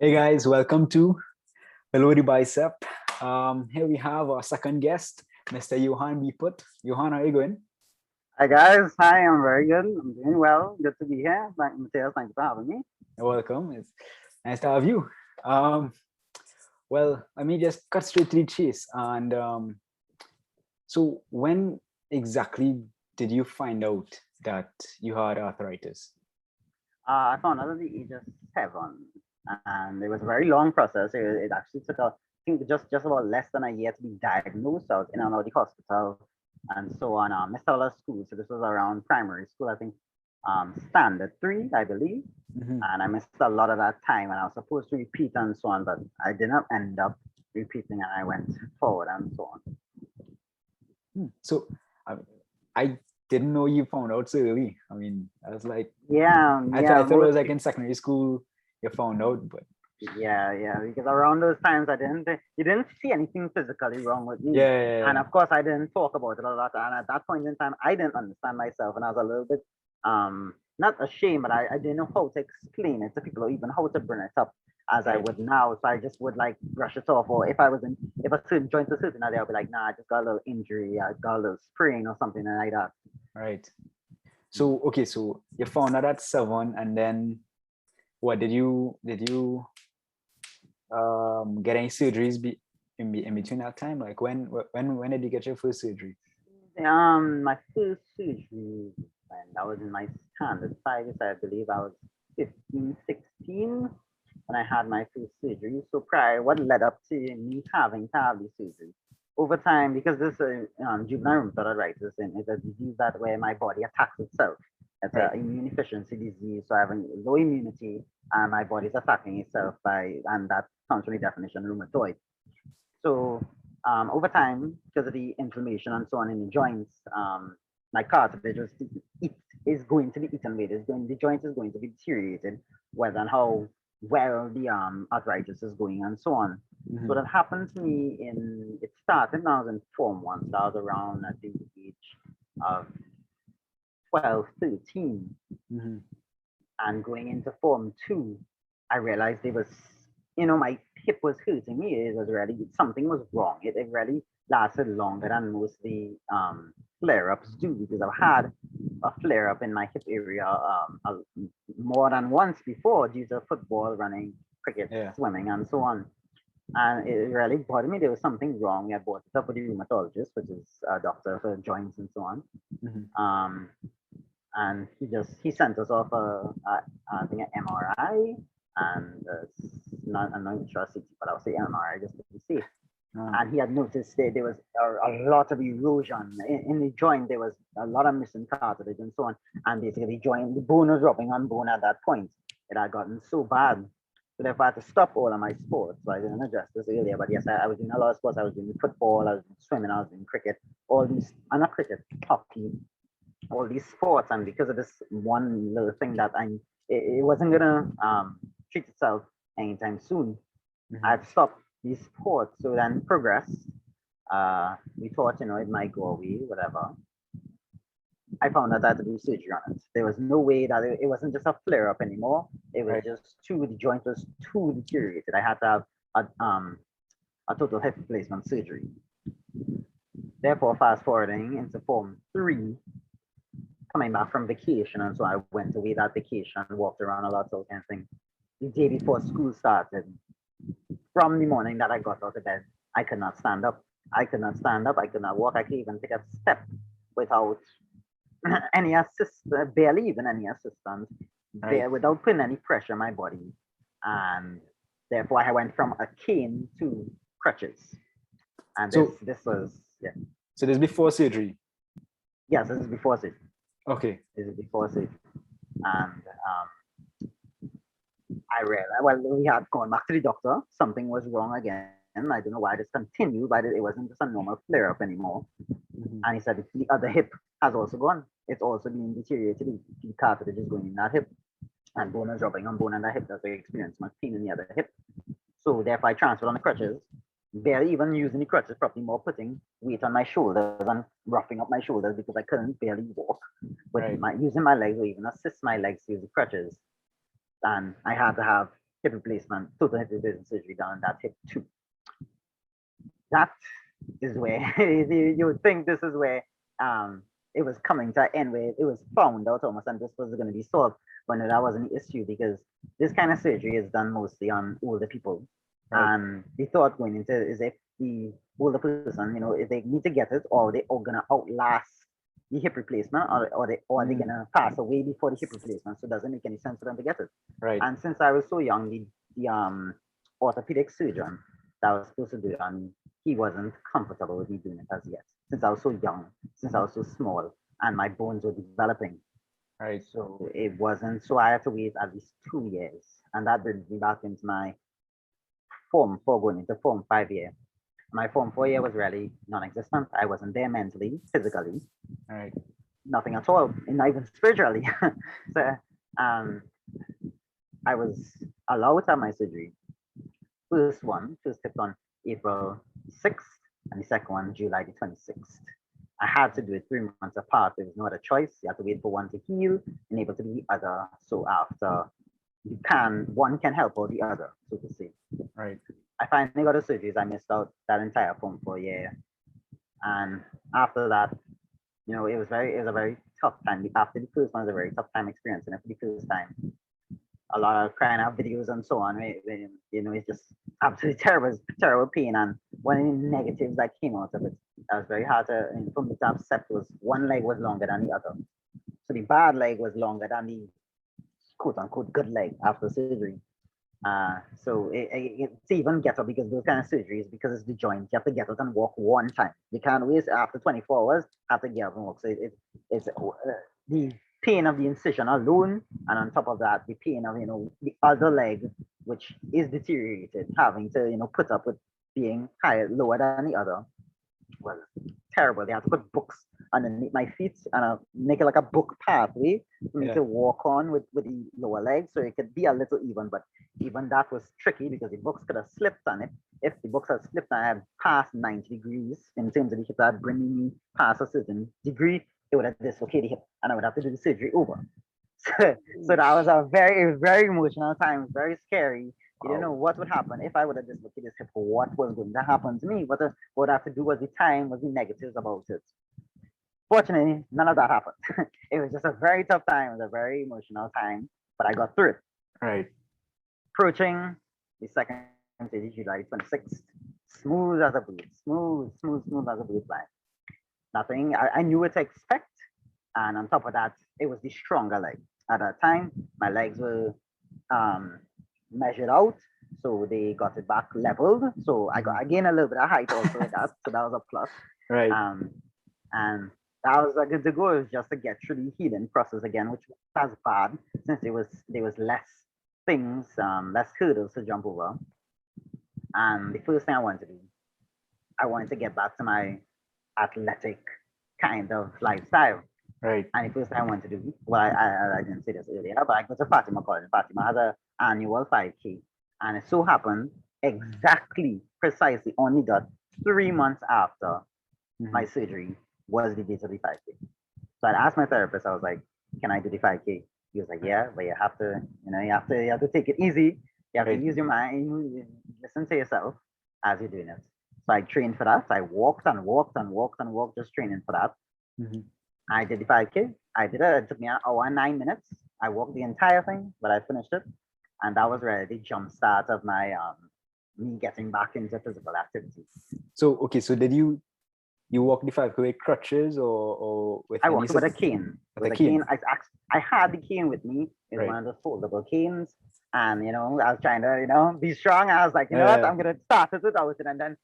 Hey guys, welcome to Below the Bicep. Here we have our second guest, Mr. Johan Biput. Johan, how are you going? Hi guys, hi, I'm very good. I'm doing well. Good to be here. Matthias, thank you for having me. You're welcome. It's nice to have you. Um, well, let me just cut straight to the chase. And so, when exactly did you find out that you had arthritis? I found out at the age of 7, and it was a very long process. It actually took I think just about less than a year to be diagnosed. I was in and out of the hospital and so on. Missed a lot of school, so this was around primary school, I think, standard 3, I believe. Mhm. And I missed a lot of that time, and I was supposed to repeat and so on, but I did not end up repeating, and I went forward and so on. So, I, I didn't know you found out so early. I mean, I was like, Yeah, I yeah, thought it was most like in secondary school you found out, but yeah, because around those times you didn't see anything physically wrong with me. And yeah. of course I didn't talk about it a lot. And at that point in time, I didn't understand myself, and I was a little bit not ashamed, but I didn't know how to explain it to people, or even how to bring it up as I Right. would now. So I just would like brush it off. Or if a certain joint was hurting, I'll be like, nah, I just got a little injury, I got a little sprain or something like that. Right. So okay, so you found out at 7, and then what did you get any surgeries in between that time? Like when did you get your first surgery? My first surgery, and that was in my standard 5 years, I believe I was 15, 16 when I had my first surgery. So prior, what led up to me having to have the surgery? Over time, because this juvenile rheumatoid arthritis is a disease that where my body attacks itself. It's an Right. immune deficiency disease, so I have a low immunity, and my body's attacking itself and that comes from the definition rheumatoid. So over time, because of the inflammation and so on in the joints, my cartilage is going to be eaten with. The joint is going to be deteriorated, whether and how well the arthritis is going and so on. So Mhm. that happened to me it started when I was in Form 1. So I was around at the age of 12, 13, Mhm. and going into Form 2, I realized it was, my hip was hurting me. It was really, something was wrong. It really lasted longer than most of the flare ups do, because I've had a flare up in my hip area more than once before due to football, running, cricket, Yeah. swimming, and so on. And it really bothered me. There was something wrong. I brought it up with the rheumatologist, which is a doctor for joints and so on. Mhm. Um, and he sent us off I think an MRI and I'm not sure CT, but I'll say MRI just to be safe. Ah, And he had noticed that there was a lot of erosion in the joint. There was a lot of missing cartilage and so on. And basically, the bone was rubbing on bone at that point. It had gotten so bad. So therefore, I had to stop all of my sports. So I didn't address this earlier, but yes, I was doing a lot of sports. I was doing football, I was doing swimming, I was doing cricket, all these, not cricket, hockey, all these sports. And because of this one little thing that it wasn't gonna treat itself anytime soon, I mhm. had stopped these sports. So then progressed. We thought, it might go away, whatever. I found out I had to do surgery on it. There was no way that it wasn't just a flare up anymore. It was Right. just the joint was too deteriorated. I had to have a total hip replacement surgery. Therefore, fast forwarding into Form 3, coming back from vacation, and so I went away that vacation, walked around a lot, so kind of thing. The day before school started, from the morning that I got out of bed, I could not stand up. I could not stand up. I could not walk. I could even take a step without any assistance, barely even any assistance, Right. without putting any pressure on my body. And therefore, I went from a cane to crutches. And So this was, yeah, so this before surgery. yes, this is before surgery. Okay. This is before surgery. And I realized, well, we had gone back to the doctor. Something was wrong again. I don't know why this continued, but it wasn't just a normal flare up anymore. Mhm. And he said the other hip has also gone. It's also being deteriorated. The cartilage is going in that hip, and bone is rubbing on bone in that hip. That's why I experienced much pain in the other hip. So therefore, I transferred on the crutches, barely even using the crutches properly, more putting weight on my shoulders and roughing up my shoulders because I couldn't barely walk with Right. my using my legs or even assist my legs to use the crutches. And I had to have hip replacement, total hip replacement surgery done on that hip too. That is where you would think this is where it was coming to an end, where it was found out almost and this was going to be solved. But no, that wasn't the issue because this kind of surgery is done mostly on older people. Right. And the thought going into is if the older person, if they need to get it or they are going to outlast the hip replacement or they're going to pass away before the hip replacement. So it doesn't make any sense for them to get it. Right. And since I was so young, the orthopedic surgeon that was supposed to do it, and he wasn't comfortable with me doing it as yet. Since I was so young, since I was so small, and my bones were developing. Right. So it wasn't. So I had to wait at least 2 years, and that brings me back into my Form 4 going into Form 5 year. My Form 4 year was really non-existent. I wasn't there mentally, physically, Right. nothing at all, and not even spiritually. So I was allowed to have my surgery. First hit on April 6th, and the second one July the 26th. I had to do it 3 months apart. There was no other choice. You have to wait for one to heal and able to be the other. So after one can help out the other, so to say. Right. I finally got the surgeries. I missed out that entire Form 4 year. And after that, it was a very tough time. After the first one was a very tough time experiencing it for the first time. A lot of crying out videos and so on. It's just absolutely terrible pain. And one of the negatives that came out of it, that was very hard to, from the top accept, was one leg was longer than the other. So the bad leg was longer than the quote unquote good leg after surgery. So it's even get up because those kind of surgeries, because it's the joint, you have to get up and walk one time. You can't wait after 24 hours, have to get up and walk. So it's the pain of the incision alone, and on top of that, the pain of the other leg, which is deteriorated, having to put up with being lower than the other, was terrible. They had to put books underneath my feet and make it like a book pathway for me to walk on with the lower leg, so it could be a little even. But even that was tricky because the books could have slipped on it. If the books had slipped and I had passed 90 degrees in terms of the hip, that bringing me past a certain degree, it would have dislocated the hip and I would have to do the surgery over. So that was a very emotional time. It was very scary. You didn't know what would happen if I would have dislocated this hip. What was going to happen to me? What I have to do was the time, was the negatives about it. Fortunately, none of that happened. It was just a very tough time. It was a very emotional time, but I got through it. Right. Approaching the second stage, July 26th, smooth as a breeze, smooth as a breeze line. Nothing. I knew what to expect, and on top of that, it was the stronger leg. At that time, my legs were measured out, so they got it back leveled. So I gained a little bit of height also with that, so that was a plus. Right. And that was a good to go. It was just to get through the healing process again, which was as bad since there was less things, less hurdles to jump over. And the first thing I wanted to do, I wanted to get back to my athletic kind of lifestyle. Right. And the first thing I wanted to do, well, I didn't say this earlier, but I go to Fatima College. Fatima has an annual 5K. And it so happened precisely only got 3 months after my surgery was the date of the 5K. So I asked my therapist, I was like, can I do the 5K? He was like, yeah, but you have to, you have to take it easy. You have to use your mind, listen to yourself as you're doing it. So I trained for that. I walked, just training for that. I did the 5K. I did it. It took me an hour and 9 minutes. I walked the entire thing, but I finished it. And that was really the jump start of my me getting back into physical activity. So, okay, so did you walk the 5K with crutches or with I walked with a cane. With a cane. I had the cane with me. It was one of the foldable canes. And, I was trying to, be strong. I was like, you know what? I'm going to start it without it. And then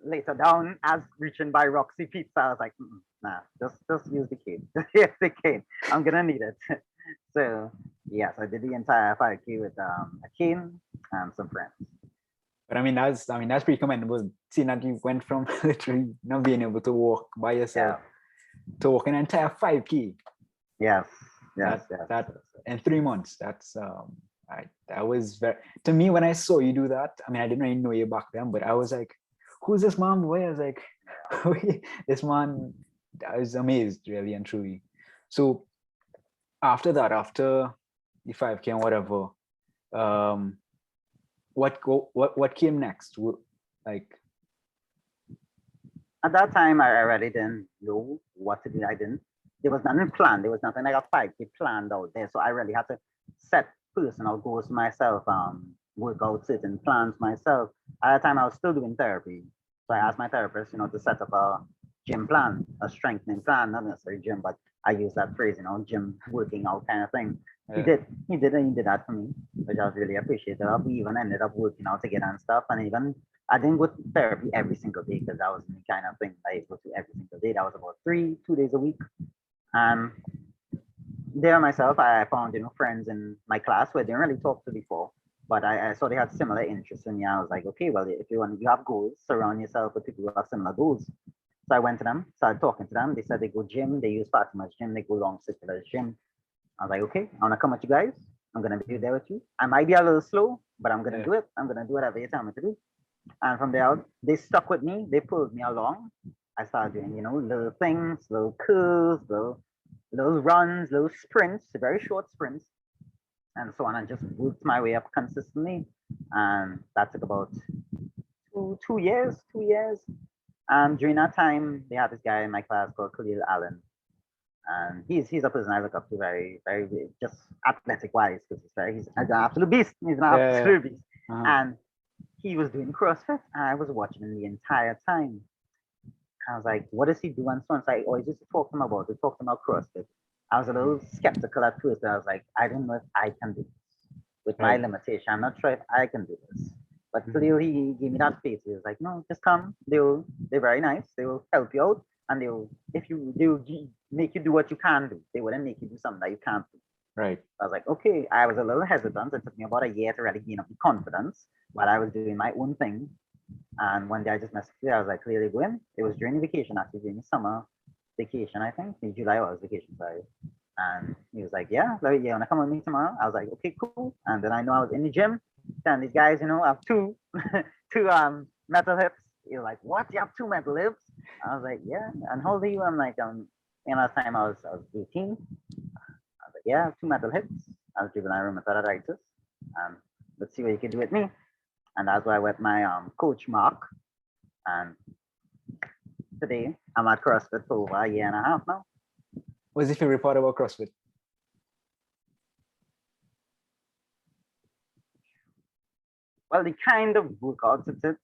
later down, as reaching by Roxy Pizza, I was like, nah, just use the cane. Just use the cane. I'm going to need it. So, yes, I did the entire 5K with a cane and some friends. But that's pretty commendable. Seeing that you went from literally not being able to walk by yourself to walk an entire 5K. Yes. That in 3 months. That's that was very, to me, when I saw you do that. I didn't really know you back then, but I was like, who's this man boy? I was like, this man. I was amazed, really and truly. So after that, after the 5K and whatever, what came next? Like, at that time, I really didn't know what to do. I didn't. There was nothing planned. There was nothing like a 5K planned out there. So I really had to set personal goals for myself, work out certain plans myself. At that time, I was still doing therapy. So I asked my therapist, to set up a gym plan, a strengthening plan, not necessarily gym, but I use that phrase, gym working out kind of thing. He did that for me, which I was really appreciative of. We even ended up working out together and stuff. And even I didn't go to therapy every single day because that was the kind of thing I go to every single day. That was about 2 days a week. And there myself, I found, friends in my class who I didn't really talk to before, but I saw they had similar interests in me. I was like, okay, well, if you have goals, surround yourself with people who have similar goals. So I went to them, started talking to them. They said they go gym, they use Fatima's gym, they go long circular gym. I was like, okay, I want to come with you guys. I'm going to be there with you. I might be a little slow, but I'm going to do it. I'm going to do whatever you tell me to do. And from there, they stuck with me. They pulled me along. I started doing, little things, little curls, little runs, little sprints, very short sprints, and so on. And just worked my way up consistently. And that took about two years. And during that time, they had this guy in my class called Khalil Allen. And he's a person I look up to very, very, just athletic wise, because he's an absolute beast. He's an absolute beast. And he was doing CrossFit, and I was watching him the entire time. I was like, what does he do? And so on. So I always used to talk to him about CrossFit. I was a little skeptical at first. I was like, I don't know if I can do this with my limitation. I'm not sure if I can do this. But clearly he gave me that faith. He was like, no, just come. They're very nice. They will help you out. And they'll make you do what you can do. They wouldn't make you do something that you can't do. Right. I was like, okay. I was a little hesitant. It took me about a year to really gain up the confidence while I was doing my own thing. And one day I just messaged him. I was like, clearly going. It was during the vacation, actually, during the summer vacation, I think. In July was vacation, sorry. And he was like, yeah, you wanna come with me tomorrow? I was like, okay, cool. And then I know I was in the gym. And these guys, have two metal hips. You're like, what? You have two metal hips? I was like, yeah. And how old are you? I'm like, last time I was 18. I was like, yeah, two metal hips. I was juvenile rheumatoid arthritis. Let's see what you can do with me. And that's why I went my coach Mark. And today I'm at CrossFit for over a year and a half now. What's your favorite part about CrossFit? Well, the kind of workouts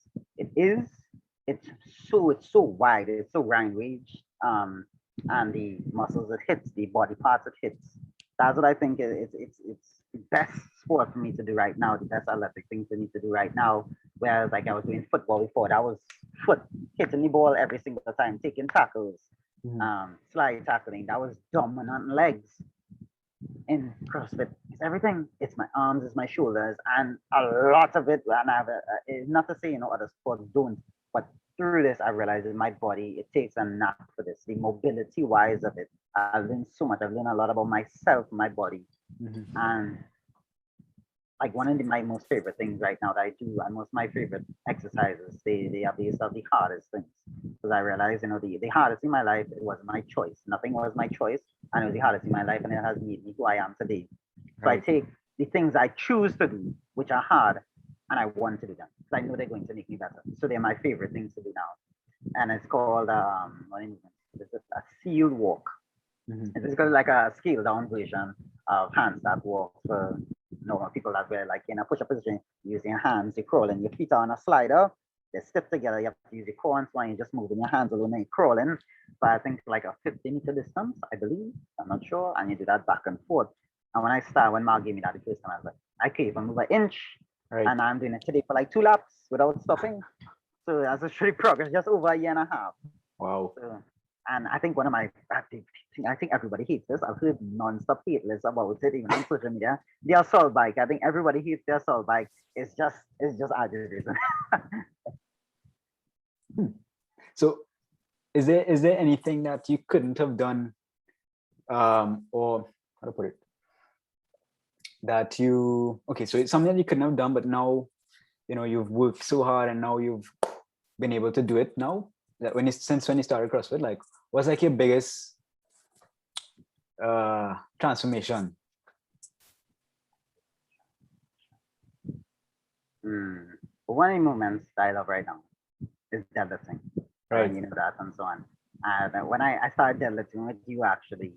it's so wide, it's so round range, and the muscles it hits, the body parts it hits. That's what I think it's the best sport for me to do right now, the best athletic thing for me to do right now. Whereas like I was doing football before, that was foot hitting the ball every single time, taking tackles, slide tackling. That was dominant legs. In CrossFit, it's everything. It's my arms, it's my shoulders, and a lot of it. And I have not to say other sports don't, but through this I realized that my body, it takes a knack for this. The mobility wise of it, I've learned so much. I've learned a lot about myself, my body, and like one of my most favorite things right now that I do, and most of my favorite exercises, they are based on the hardest things. Because I realized, the hardest in my life, it was my choice. Nothing was my choice, and it was the hardest in my life, and it has made me who I am today. So I take the things I choose to do, which are hard, and I want to do them. Because I know they're going to make me better. So they're my favorite things to do now. And it's called it's a sealed walk. It's basically like a scaled down version of handstand walk for people that were like in a push-up position, using your hands, you crawl, and your feet are on a slider. They're stiff together. You have to use your core and spine. You're just moving your hands alone and you're crawling. But I think like a 50-meter distance, I believe. I'm not sure. And you do that back and forth. And when Mark gave me that the first time, I was like, I can't even move an inch. And I'm doing it today for like 2 laps without stopping. So that's a straight progress, just over a year and a half. Wow. So, and I think I think everybody hates this. I've heard non-stop hate lists about it, even on social media. The assault bike. I think everybody hates the assault bike. It's just aggravating. So is there anything that you couldn't have done, or how to put it, that so it's something that you couldn't have done, but now you've worked so hard and now you've been able to do it now, that since when you started CrossFit, like what's like your biggest transformation? One of the movements that I love right now is deadlifting. Right. You know that and so on. And when I started deadlifting with you actually,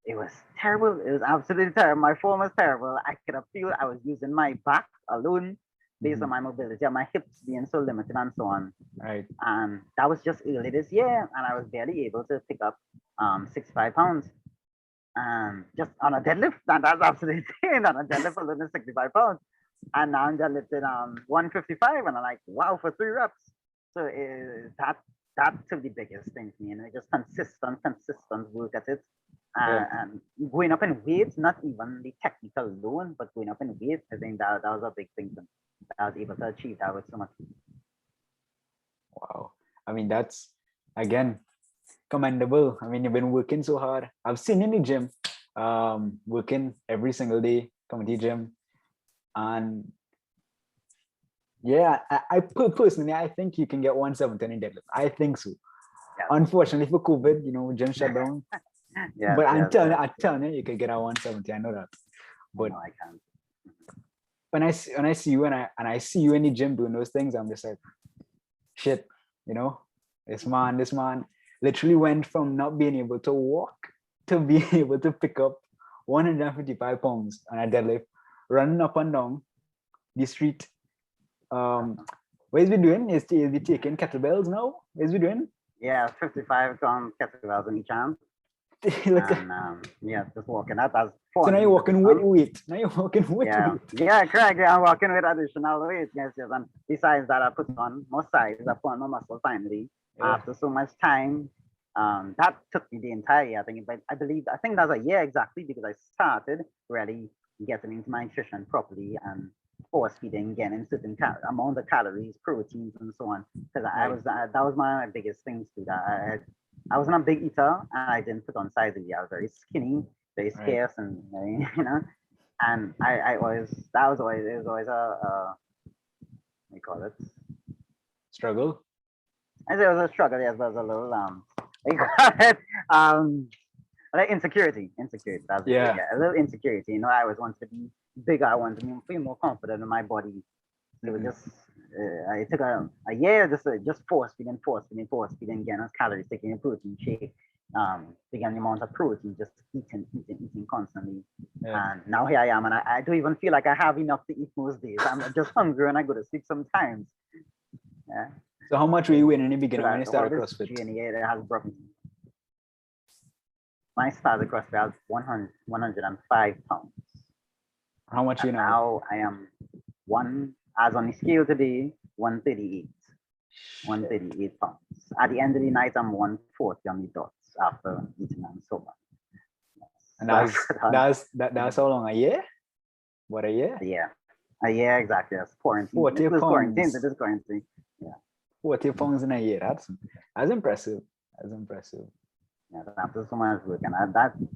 it was terrible. It was absolutely terrible. My form was terrible. I could have feel I was using my back alone based on my mobility and my hips being so limited and so on. Right. And that was just early this year, and I was barely able to pick up 65 pounds. Just on a deadlift, and that's absolutely insane. On a deadlift alone is 65 pounds. And now I'm deadlifting 155, and I'm like, wow, for 3 reps. So that took the biggest thing for me, just consistent work at it. And going up in weight, not even the technical alone, but going up in weight, I think that was a big thing that I was able to achieve that with so much. Wow. I mean, that's, again, commendable. I mean, you've been working so hard. I've seen you in the gym, working every single day, coming to the gym. And yeah, I personally, I think you can get 170 in deadlift. I think so. Yeah. Unfortunately for COVID, gym shut down. But I'm telling you, you can get a 170. I know that. But no, I can't. When I see you and I see you in the gym doing those things, I'm just like, shit, this man literally went from not being able to walk to being able to pick up 155 pounds on a deadlift, running up and down the street. What is we doing? Is we taking kettlebells now? What is we doing? Yeah, 55 kettlebells in each hand. And just walking that as fun. So now you're walking with weight. Now you're walking with weight. Yeah, correct. Yeah, I'm walking with additional weight. Yes. And besides that, I put on more size. I put on more muscle finally. After so much time. That took me the entire year. I think that's a year exactly, because I started really getting into my nutrition properly and force feeding, getting certain amount of calories, proteins, and so on. Because that was my biggest things too. That I wasn't a big eater, and I didn't put on size. I was very skinny, very scarce, and and it was always a what do you call it? Struggle. I say it was a struggle. Yes, but it was a little like insecurity. That's a little insecurity. I always wanted to be bigger. I wanted to feel more confident in my body. It was just it took a year just force feeding, getting us calories, taking a protein shake, getting the amount of protein, just eating constantly. And now here I am, and I don't even feel like I have enough to eat most days. I'm just hungry and I go to sleep sometimes. Yeah. So how much were you weighing in the beginning when you started CrossFit? It has brought me. When I started CrossFit, I was 105 pounds. How much you know? Now I am as on the scale today, 138. 138 pounds. At the end of the night, I'm 140 on the dots after eating and so on. And that's how long? A year? What, a year? A year exactly. That's quarantine. 40 pounds. This is quarantine. Yeah. 40 pounds in a year. That's impressive. Yeah, after so much work, and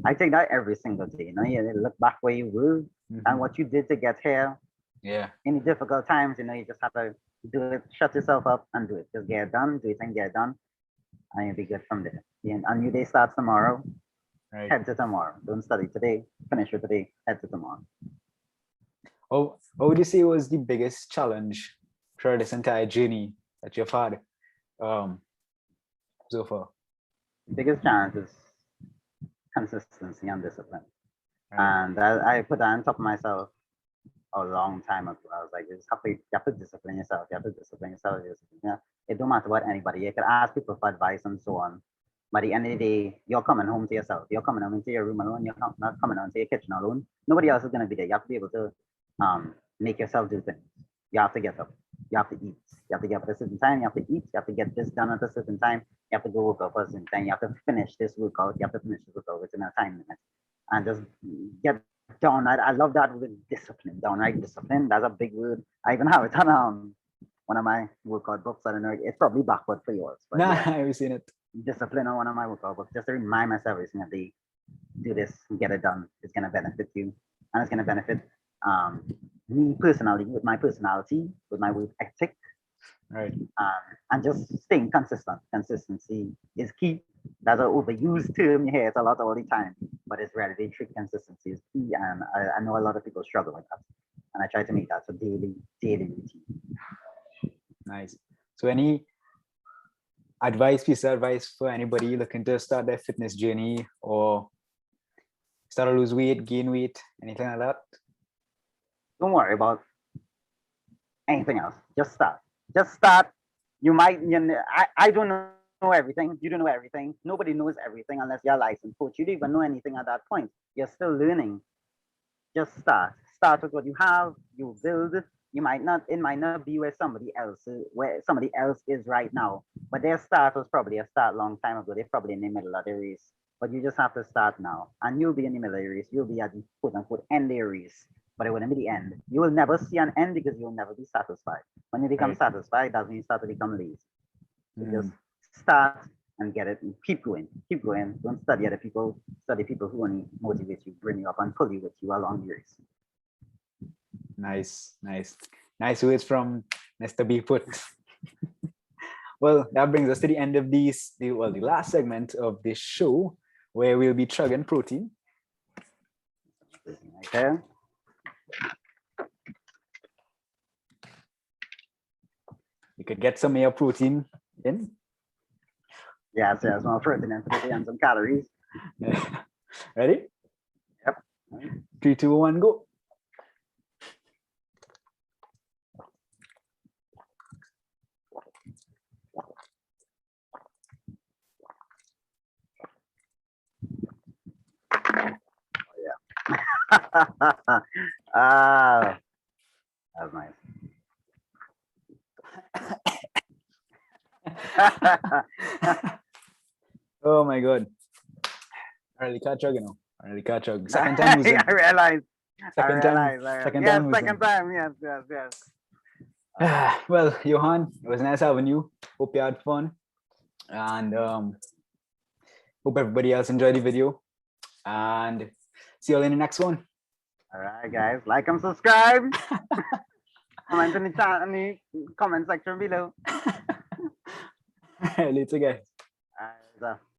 I take that every single day. You look back where you were and what you did to get here. Yeah. In difficult times, you just have to do it, shut yourself up and do it. Just get it done, do it and get it done, and you'll be good from there. A new day starts tomorrow. Right. Head to tomorrow. Don't study today. Finish with today. Head to tomorrow. What would you say was the biggest challenge throughout this entire journey that you've had so far? Biggest challenge is consistency and discipline. Right. And I put that on top of myself a long time ago. I was like, you have to discipline yourself. Yeah. It don't matter what anybody. You can ask people for advice and so on. But at the end of the day, you're coming home to yourself. You're coming home into your room alone. You're not coming home to your kitchen alone. Nobody else is going to be there. You have to be able to make yourself do things. You have to get up. You have to eat. You have to get up at a certain time. You have to eat. You have to get this done at a certain time. You have to go work out for a certain time. You have to finish this workout. You have to finish this workout within a time limit. And just get down. I love that word, discipline. Downright discipline. That's a big word. I even have it on one of my workout books. I don't know. It's probably backward for yours. But nah, yeah. I haven't seen it. Discipline on one of my workout books. Just to remind myself every single day, do this, get it done. It's going to benefit you. And it's going to benefit me personally, with my personality, with my work ethic. Right. And just staying consistent. Consistency is key. That's an overused term. You hear it a lot all the time, but it's relative. Consistency is key, and I know a lot of people struggle with that, and I try to make that a daily routine. Nice. So any piece of advice for anybody looking to start their fitness journey or start to lose weight, gain weight, anything like that? Don't worry about anything else. Just start. Just start. You might, I don't know everything. You don't know everything. Nobody knows everything unless you're a licensed coach. You don't even know anything at that point. You're still learning. Just start. Start with what you have. You build. It might not be where somebody else is right now, but their start was probably a start long time ago. They're probably in the middle of the race, but you just have to start now, and you'll be in the middle of the race. You'll be at the quote unquote end of the race, but it wouldn't be the end. You will never see an end because you'll never be satisfied. When you become satisfied, that's when you start to become lazy. So just start and get it and keep going. Keep going. Don't study other people. Study people who only motivate you, bring you up, and pull you with you along the race. Nice words from Mr. Biput. Well, that brings us to the end of the last segment of this show, where we'll be chugging protein. Okay. You could get some of your protein in. Yeah, so more protein and some calories. Ready? Yep. 3, 2, 1, go. That's nice. Oh my god. I really can't chug, I really can't chug. Second time was I realized. Second time. Yes. Well, Johan, it was nice having you. Hope you had fun. And hope everybody else enjoyed the video. And see you all in the next one. All right, guys. Like and subscribe. Comment in the chat in the comment section below. Later, guys. All right,